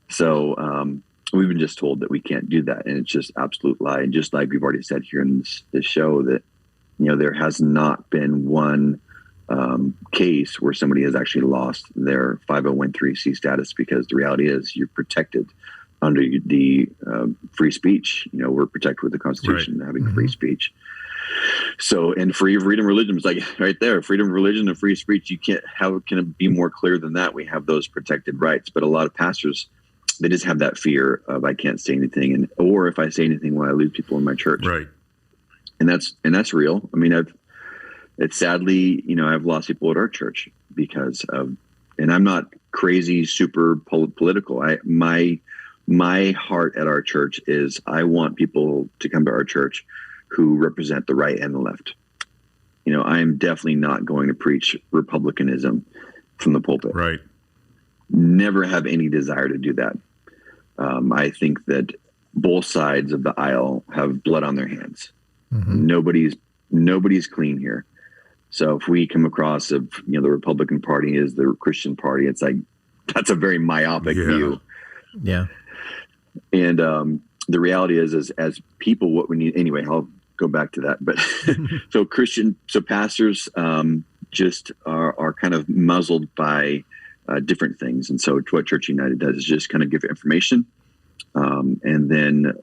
So we've been just told that we can't do that, and it's just absolute lie. And just like we've already said here in this show, that there has not been one case where somebody has actually lost their 501c status, because the reality is you're protected under the free speech. We're protected with the Constitution, right, having free speech. So, and freedom of religion is like right there, freedom of religion and free speech. How can it be more clear than that? We have those protected rights, but a lot of pastors, they just have that fear of, I can't say anything, or if I say anything, will I lose people in my church?
Right.
And that's real. I mean, it's sadly, I've lost people at our church because of, and I'm not crazy, super political. My heart at our church is I want people to come to our church who represent the right and the left. I am definitely not going to preach republicanism from the pulpit.
Right.
Never have any desire to do that. I think that both sides of the aisle have blood on their hands. Mm-hmm. Nobody's clean here. So if we come across the Republican Party is the Christian party, it's like, that's a very myopic view.
Yeah.
And the reality is as people, what we need, anyway, I'll go back to that. But so pastors just are kind of muzzled by different things. And so what Church United does is just kind of give information, and then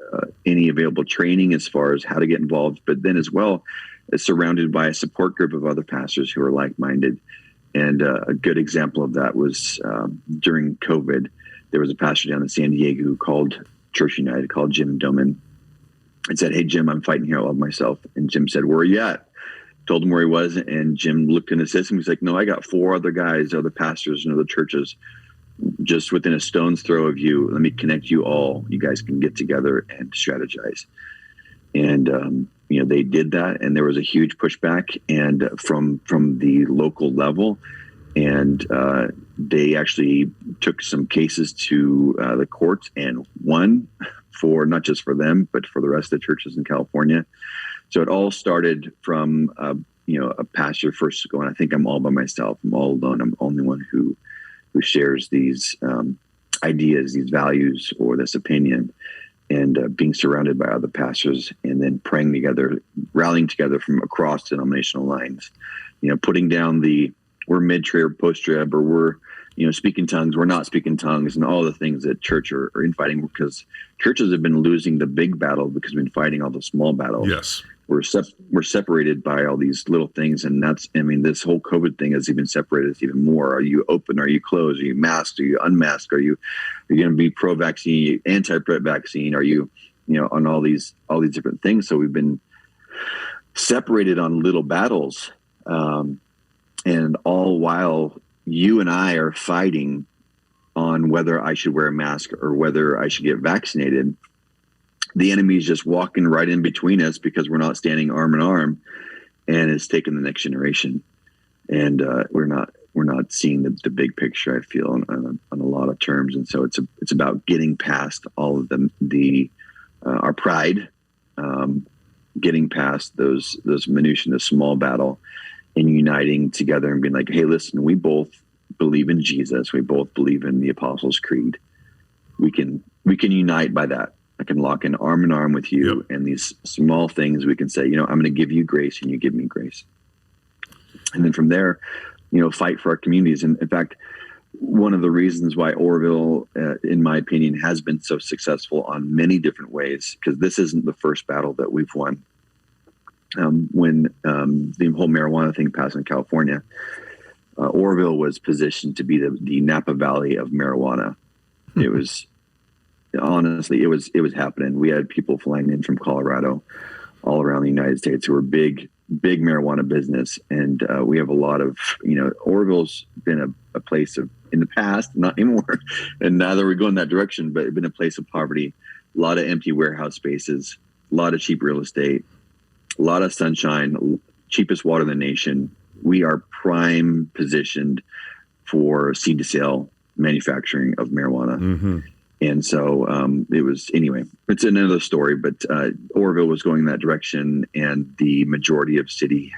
any available training as far as how to get involved. But then as well, it's surrounded by a support group of other pastors who are like-minded. And a good example of that was during COVID, there was a pastor down in San Diego who called Church United, called Jim Doman, and said, "Hey, Jim, I'm fighting here all by myself." And Jim said, "Where are you at?" Told him where he was, and Jim looked in his system. He's like, "No, I got 4 other guys, other pastors and other churches just within a stone's throw of you. Let me connect you all. You guys can get together and strategize." And they did that, and there was a huge pushback, and from the local level, and they actually took some cases to the courts and won, for not just for them, but for the rest of the churches in California. So it all started from, a pastor first going, "I think I'm all by myself. I'm all alone. I'm the only one who shares these ideas, these values, or this opinion, and being surrounded by other pastors, and then praying together, rallying together from across denominational lines. Putting down we're mid-trib, post-trib, or we're speaking tongues, we're not speaking tongues, and all the things that church are infighting, because churches have been losing the big battle because we've been fighting all the small battles.
Yes.
We're separated by all these little things, and this whole COVID thing has even separated us even more. Are you open? Are you closed? Are you masked? Are you unmasked? Are you going to be pro-vaccine, anti-vaccine? Are you on all these different things? So we've been separated on little battles, and all while you and I are fighting on whether I should wear a mask or whether I should get vaccinated. The enemy is just walking right in between us because we're not standing arm in arm, and it's taking the next generation. And we're not seeing the big picture, I feel, on a lot of terms. And so it's about getting past all of our pride, getting past those minutiae, the small battle, and uniting together and being like, hey, listen, we both believe in Jesus. We both believe in the Apostles' Creed. We can unite by that. I can lock in arm with you. Yep. And these small things we can say, I'm going to give you grace and you give me grace. And then from there, fight for our communities. And in fact, one of the reasons why Oroville, in my opinion, has been so successful on many different ways, because this isn't the first battle that we've won. When the whole marijuana thing passed in California, Oroville was positioned to be the Napa Valley of marijuana. It was, honestly, it was happening. We had people flying in from Colorado, all around the United States, who were big marijuana business. And we have a lot of, Oroville's been a place of, in the past, not anymore, and now that we're going that direction, but it's been a place of poverty, a lot of empty warehouse spaces, a lot of cheap real estate, a lot of sunshine, cheapest water in the nation. We are prime positioned for seed to sale manufacturing of marijuana. Mm-hmm. And so anyway, it's another story, but Oroville was going that direction, and the majority of city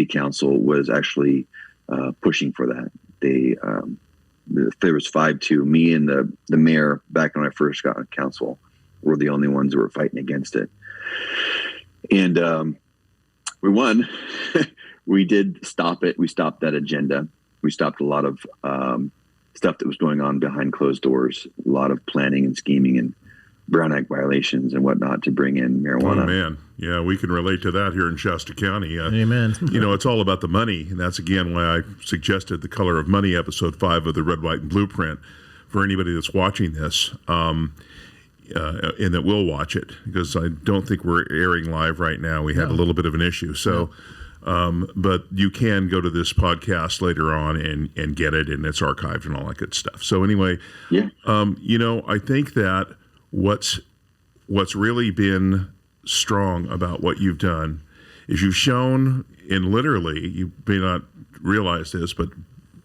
council was actually pushing for that. There was 5-2. Me and the mayor, back when I first got on council, were the only ones who were fighting against it. And we won. We did stop it. We stopped that agenda. We stopped a lot of stuff that was going on behind closed doors, a lot of planning and scheming and Brown Act violations and whatnot to bring in marijuana.
Oh, man. Yeah, we can relate to that here in Shasta County.
Amen.
It's all about the money. And that's, again, why I suggested the Color of Money, episode 5 of the Red, White, and Blueprint, for anybody that's watching this and that will watch it, because I don't think we're airing live right now. We have a little bit of an issue. So, but you can go to this podcast later on and get it, and it's archived and all that good stuff. So anyway, I think that what's really been strong about what you've done is you've shown, and literally, you may not realize this, but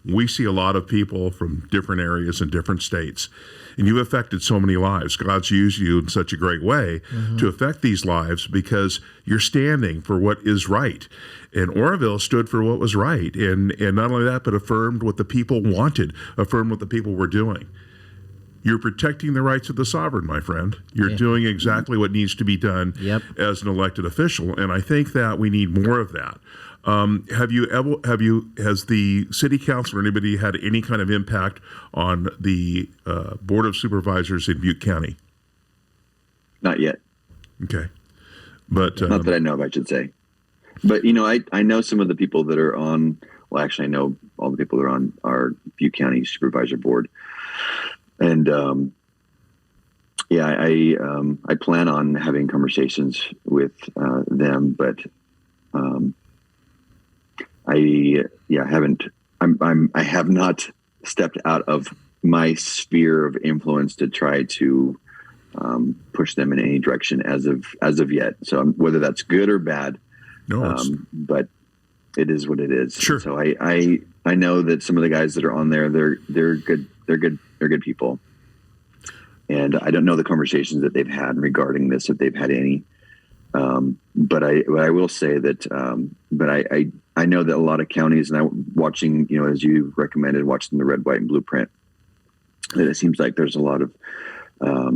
we see a lot of people from different areas and different states, and you've affected so many lives. God's used you in such a great way to affect these lives because you're standing for what is right. And Oroville stood for what was right. And not only that, but affirmed what the people wanted, affirmed what the people were doing. You're protecting the rights of the sovereign, my friend. You're doing exactly what needs to be done as an elected official. And I think that we need more of that. Has the city council or anybody had any kind of impact on the Board of Supervisors in Butte County?
Not yet.
Okay. But
not that I know of, I should say. But, I know some of the people that are on, well, actually, I know all the people that are on our Butte County Supervisor Board. And, I plan on having conversations with them, but I have not stepped out of my sphere of influence to try to push them in any direction as of yet. So whether that's good or bad, but it is what it is.
Sure.
So I know that some of the guys that are on there, they're good people. And I don't know the conversations that they've had regarding this, if they've had any. But I will say that, I know that a lot of counties, and watching, as you recommended, watching the Red, White, and Blueprint, that it seems like there's a lot of, I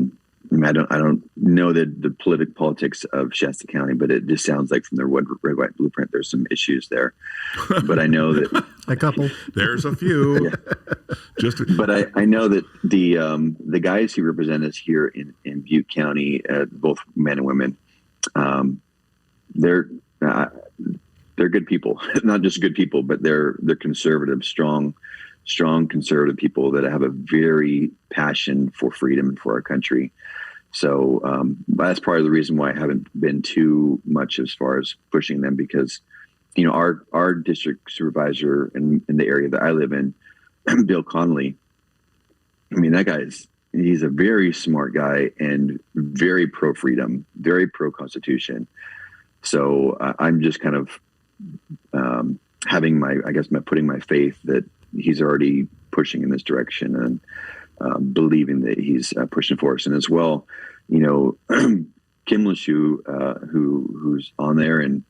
mean, I don't know the politics of Shasta County, but it just sounds like from their red white blueprint, there's some issues there. But I know that
a couple.
There's a few.
But I know that the guys who represent us here in Butte County, both men and women, they're good people. Not just good people, but they're conservative, strong conservative people that have a very passion for freedom and for our country. So that's part of the reason why I haven't been too much as far as pushing them, because, you know, our district supervisor in the area that I live in, Bill Connolly, I mean, that he's a very smart guy and very pro freedom, very pro Constitution. So I'm just kind of having putting my faith that he's already pushing in this direction, and believing that he's pushing for us. And as well, you know, Kim LeShoe, who's on there, and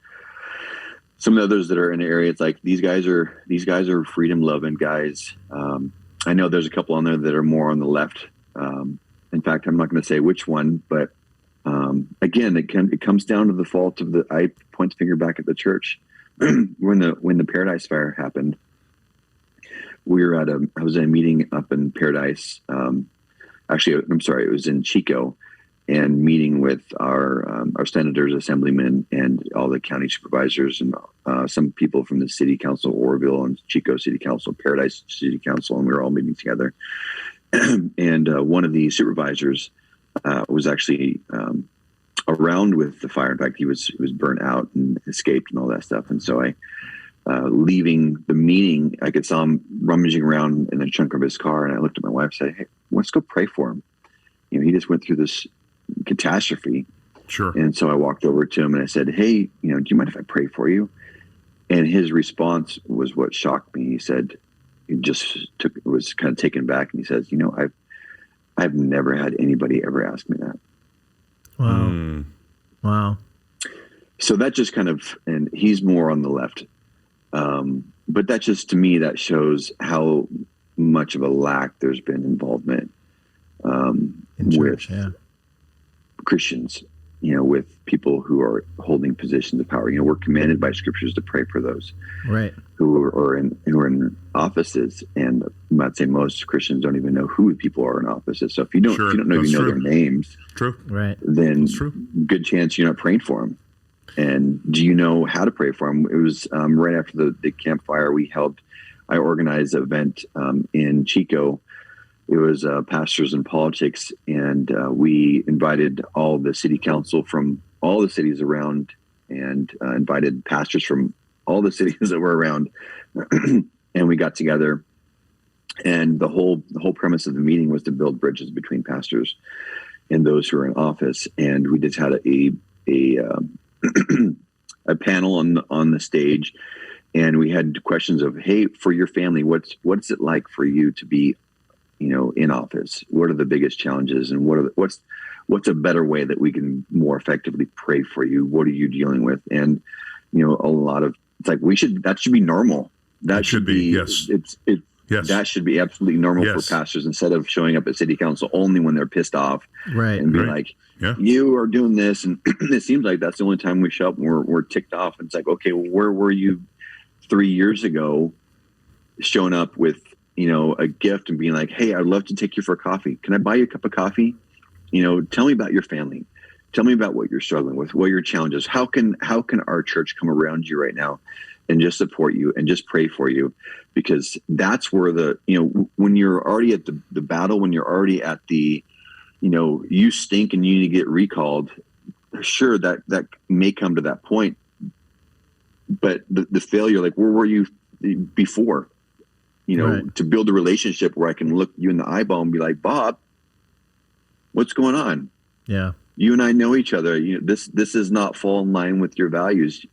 some of the others that are in the area, it's like these guys are freedom loving guys. I know there's a couple on there that are more on the left. In fact, I'm not going to say which one, but again, it comes down to the fault of I point the finger back at the church. When the Paradise Fire happened, I was in a meeting up in Paradise. Actually, I'm sorry, it was in Chico, and meeting with our senators, assemblymen, and all the county supervisors, and some people from the city council, Oroville and Chico City Council, Paradise City Council, and we were all meeting together. And one of the supervisors was actually around with the fire. In fact, he was burnt out and escaped and all that stuff. And so leaving the meeting, I saw him rummaging around in the trunk of his car, and I looked at my wife and said, "Hey, let's go pray for him. You know, he just went through this catastrophe."
Sure.
And so I walked over to him and I said, "Hey, you know, do you mind if I pray for you?" And his response was what shocked me. He said, was kind of taken back, and he says, "You know, I've never had anybody ever ask me that."
Wow. Wow.
So that just kind of, and he's more on the left. But that just, to me, that shows how much of a lack there's been involvement
in church,
with Christians, you know, with people who are holding positions of power. You know, we're commanded by scriptures to pray for those
right
who are in offices, and I'd say most Christians don't even know who people are in offices. So if you don't know their names,
true,
right,
then good chance you're not praying for them. And do you know how to pray for them? It was right after the campfire I organized an event in Chico. It was pastors and politics, and we invited all the city council from all the cities around, and invited pastors from all the cities that were around, and we got together. And the whole premise of the meeting was to build bridges between pastors and those who are in office. And we just had a panel on the stage, and we had questions of, "Hey, for your family, what's it like for you to be, you know, in office? What are the biggest challenges, and what's a better way that we can more effectively pray for you? What are you dealing with?" And, you know, it's like that should be normal. That should be, yes. Yes. That should be absolutely normal for pastors, instead of showing up at city council only when they're pissed off,
right,
and be like, "You are doing this," and it seems like that's the only time we show up and we're ticked off. And it's like, okay, well, where were you 3 years ago, showing up with, you know, a gift and being like, "Hey, I'd love to take you for coffee. Can I buy you a cup of coffee? You know, tell me about your family. Tell me about what you're struggling with, what your challenges. How can our church come around you right now and just support you and just pray for you?" Because that's where when you're already at the battle, when you're already at the, you know, you stink and you need to get recalled, sure, that may come to that point. But the failure, like, where were you before? You know, to build a relationship where I can look you in the eyeball and be like, "Bob, what's going on?
Yeah.
You and I know each other. You know, this does not fall in line with your values.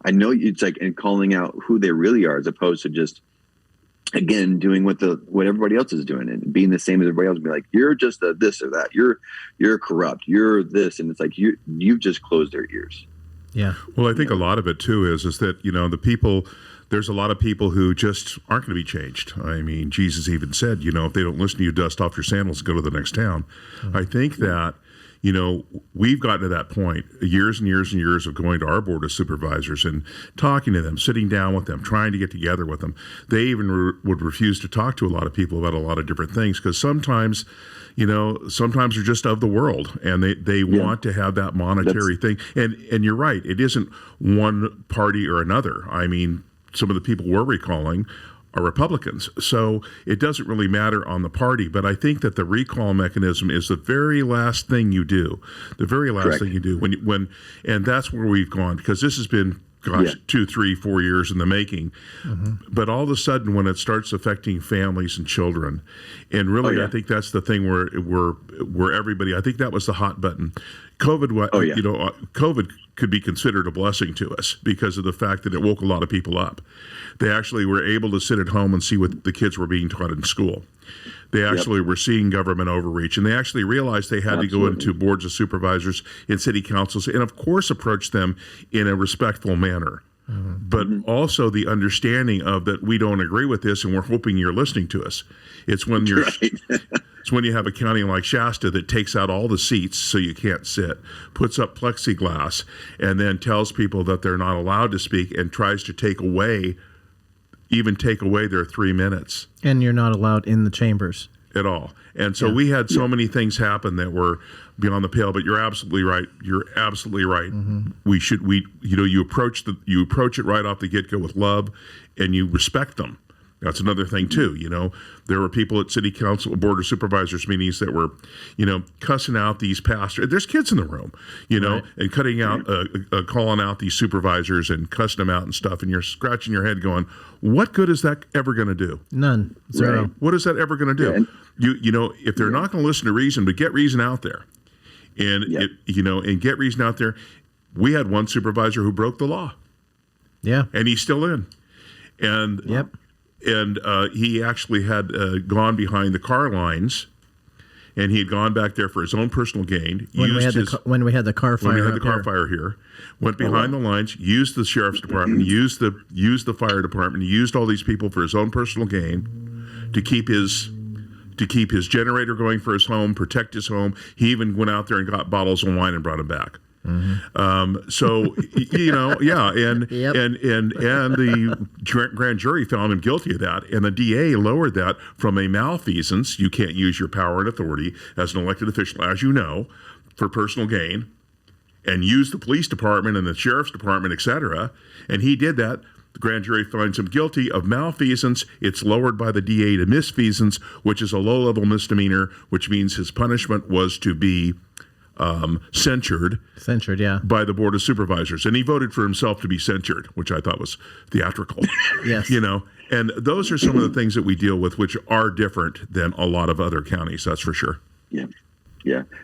I know." It's like, and calling out who they really are, as opposed to just, again, doing what everybody else is doing and being the same as everybody else. Be like, "You're just a this or that. You're corrupt. You're this," and it's like you've just closed their ears.
Yeah.
Well, I think a lot of it too is that, you know, the people there's a lot of people who just aren't going to be changed. I mean, Jesus even said, if they don't listen to you, dust off your sandals, go to the next town. I think that, we've gotten to that point, years and years and years of going to our board of supervisors and talking to them, sitting down with them, trying to get together with them. They even would refuse to talk to a lot of people about a lot of different things because sometimes they're just of the world and they want to have that monetary thing. And you're right, it isn't one party or another. I mean, some of the people we're recalling are Republicans. So it doesn't really matter on the party, but I think that the recall mechanism is the very last thing you do. The very last thing you do and that's where we've gone, because this has been 2, 3, 4 years in the making. But all of a sudden when it starts affecting families and children, and really I think that's the thing where everybody, I think that was the hot button. COVID could be considered a blessing to us because of the fact that it woke a lot of people up. They actually were able to sit at home and see what the kids were being taught in school. They actually were seeing government overreach, and they actually realized they had to go into boards of supervisors and city councils and, of course, approach them in a respectful manner. But also the understanding of that we don't agree with this and we're hoping you're listening to us. It's when you're it's when you have a county like Shasta that takes out all the seats so you can't sit, puts up plexiglass, and then tells people that they're not allowed to speak and tries to take away their 3 minutes.
And you're not allowed in the chambers
at all. And so we had so many things happen that were beyond the pale, but you're absolutely right. You approach it right off the get-go with love and you respect them. That's another thing too. There were people at city council, board of supervisors meetings that were, cussing out these pastors. There's kids in the room, and cutting out, calling out these supervisors and cussing them out and stuff. And you're scratching your head going, what good is that ever going to do?
None. Zero.
Right. What is that ever going to do? If they're not going to listen to reason, but get reason out there and and get reason out there. We had one supervisor who broke the law. Yeah. And he's still in. And And he actually had gone behind the car lines, and he had gone back there for his own personal gain.
When we had the car fire
here, went behind the lines, used the sheriff's department, used the fire department, used all these people for his own personal gain to keep his generator going for his home, protect his home. He even went out there and got bottles of wine and brought them back. So and the grand jury found him guilty of that, and the DA lowered that from a malfeasance. You can't use your power and authority as an elected official, as you know, for personal gain, and use the police department and the sheriff's department, etc. And he did that. The grand jury finds him guilty of malfeasance. It's lowered by the DA to misfeasance, which is a low-level misdemeanor, which means his punishment was to be censured by the board of supervisors, and he voted for himself to be censured, which I thought was theatrical.
Yes.
And those are some of the things that we deal with, which are different than a lot of other counties. That's for sure.
Yeah.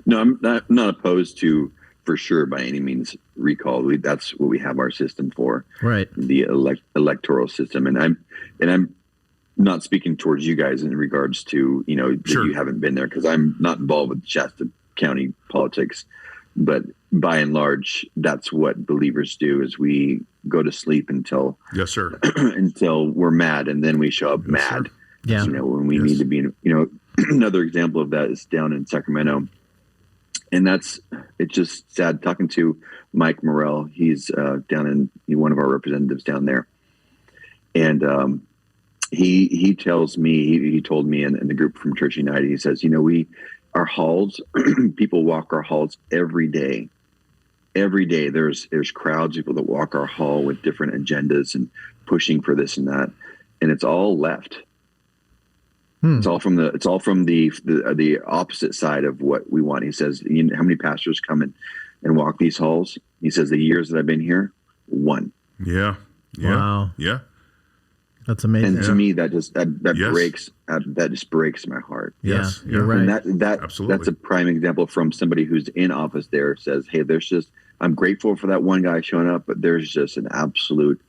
No, I'm not opposed to, for sure, by any means, recall. That's what we have our system for,
right?
The electoral system, and I'm not speaking towards you guys in regards to that you haven't been there, because I'm not involved with Shasta County politics, but by and large, that's what believers do: is we go to sleep until until we're mad, and then we show up mad.
Yeah,
when we need to be. Another example of that is down in Sacramento, and it's just sad talking to Mike Morrell. He's down in one of our representatives down there, and he tells me, he told me in the group from Church United, he says, our halls, people walk our halls every day. Every day there's crowds of people that walk our hall with different agendas and pushing for this and that, and it's all left. It's all from the opposite side of what we want. He says, how many pastors come and walk these halls? He says, the years that I've been here, one.
Yeah.
Wow.
Yeah.
That's amazing.
And to me, that just breaks my heart.
Yes, you're right.
And that's a prime example from somebody who's in office there, says, hey, I'm grateful for that one guy showing up, but there's just an absolute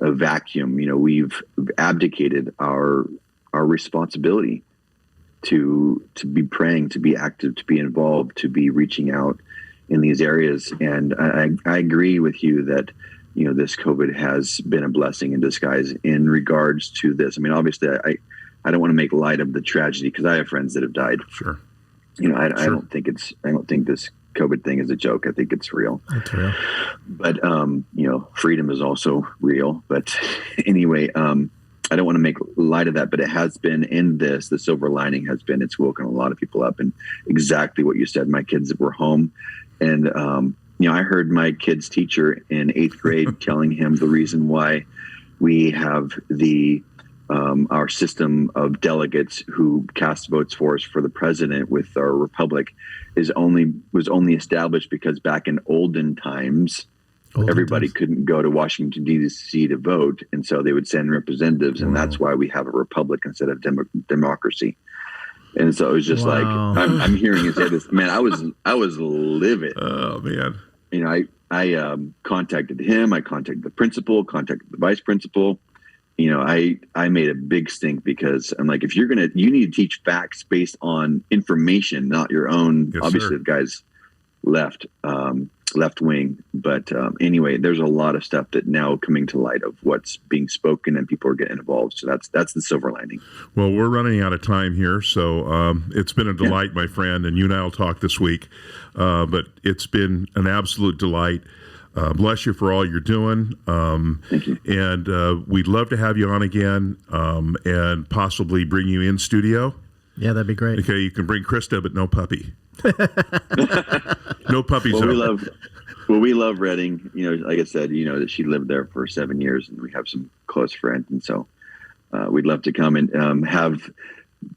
vacuum. We've abdicated our responsibility to be praying, to be active, to be involved, to be reaching out in these areas. And I agree with you that this COVID has been a blessing in disguise in regards to this. I mean, obviously, I don't want to make light of the tragedy because I have friends that have died.
Sure.
I don't think this COVID thing is a joke. I think it's real.
That's real.
But freedom is also real. But anyway, I don't want to make light of that, but it has been in this. The silver lining has been it's woken a lot of people up, and exactly what you said. My kids were home, and I heard my kid's teacher in 8th grade telling him the reason why we have our system of delegates who cast votes for us for the president with our republic was only established because back in olden times, everybody couldn't go to Washington, D.C. to vote. And so they would send representatives. And that's why we have a republic instead of democracy. And so it was just like, I'm hearing you say this, man, I was livid.
Oh man.
I contacted him. I contacted the principal, contacted the vice principal. I made a big stink because I'm like, if you need to teach facts based on information, not your own.
Yes,
obviously,
sir.
the guy's left wing. But anyway, there's a lot of stuff that now coming to light of what's being spoken and people are getting involved. So that's the silver lining.
Well, we're running out of time here, so it's been a delight, my friend, and you and I will talk this week. But it's been an absolute delight. Bless you for all you're doing.
Thank you.
And we'd love to have you on again and possibly bring you in studio.
Yeah, that'd be great.
Okay, you can bring Krista, but no puppy. No puppies.
We love Reading. Like I said, that she lived there for 7 years, and we have some close friends, and so we'd love to come and have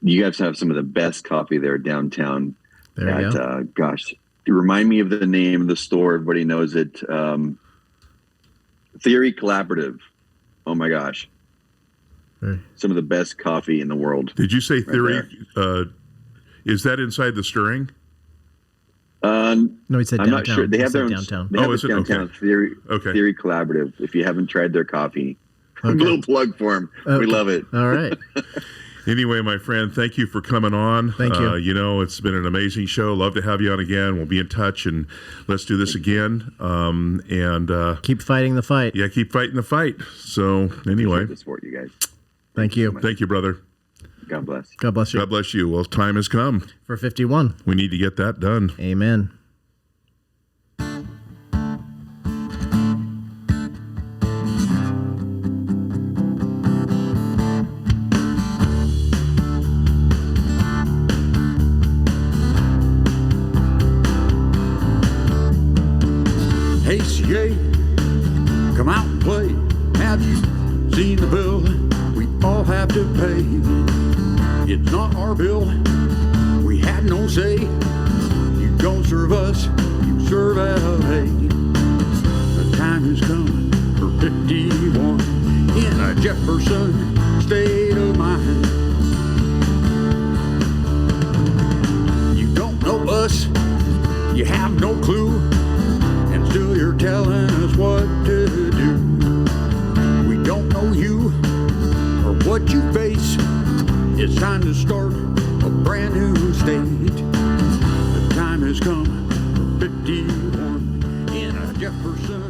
you guys have some of the best coffee there downtown.
There you go.
Gosh, remind me of the name of the store. Everybody knows it. Theory Collaborative. Oh my gosh. Some of the best coffee in the world.
Did you say
right
Theory? Is that inside the Stirring?
No, he said
I'm
downtown.
not sure. They have their own
downtown.
They have
is it?
downtown
Okay.
Theory Collaborative. If you haven't tried their coffee, a
Okay.
little plug for them. We love it.
All right.
Anyway, my friend, thank you for coming on.
Thank you.
It's been an amazing show. Love to have you on again. We'll be in touch, and let's do this again.
Keep fighting the fight.
Yeah, keep fighting the fight. So anyway,
This for you guys.
Thank you.
thank you, brother.
God bless.
God bless you.
God bless you. Well, time has come.
For 51.
We need to get that done.
Amen.
ACA, come out and play. Have you seen the bill we all have to pay? It's not our bill, we had no say. You don't serve us, you serve LA. The time has come for 51 in a Jefferson state of mind. You don't know us, you have no clue. Still you're telling us what to do. We don't know you or what you face. It's time to start a brand new state. The time has come for 51 in a Jefferson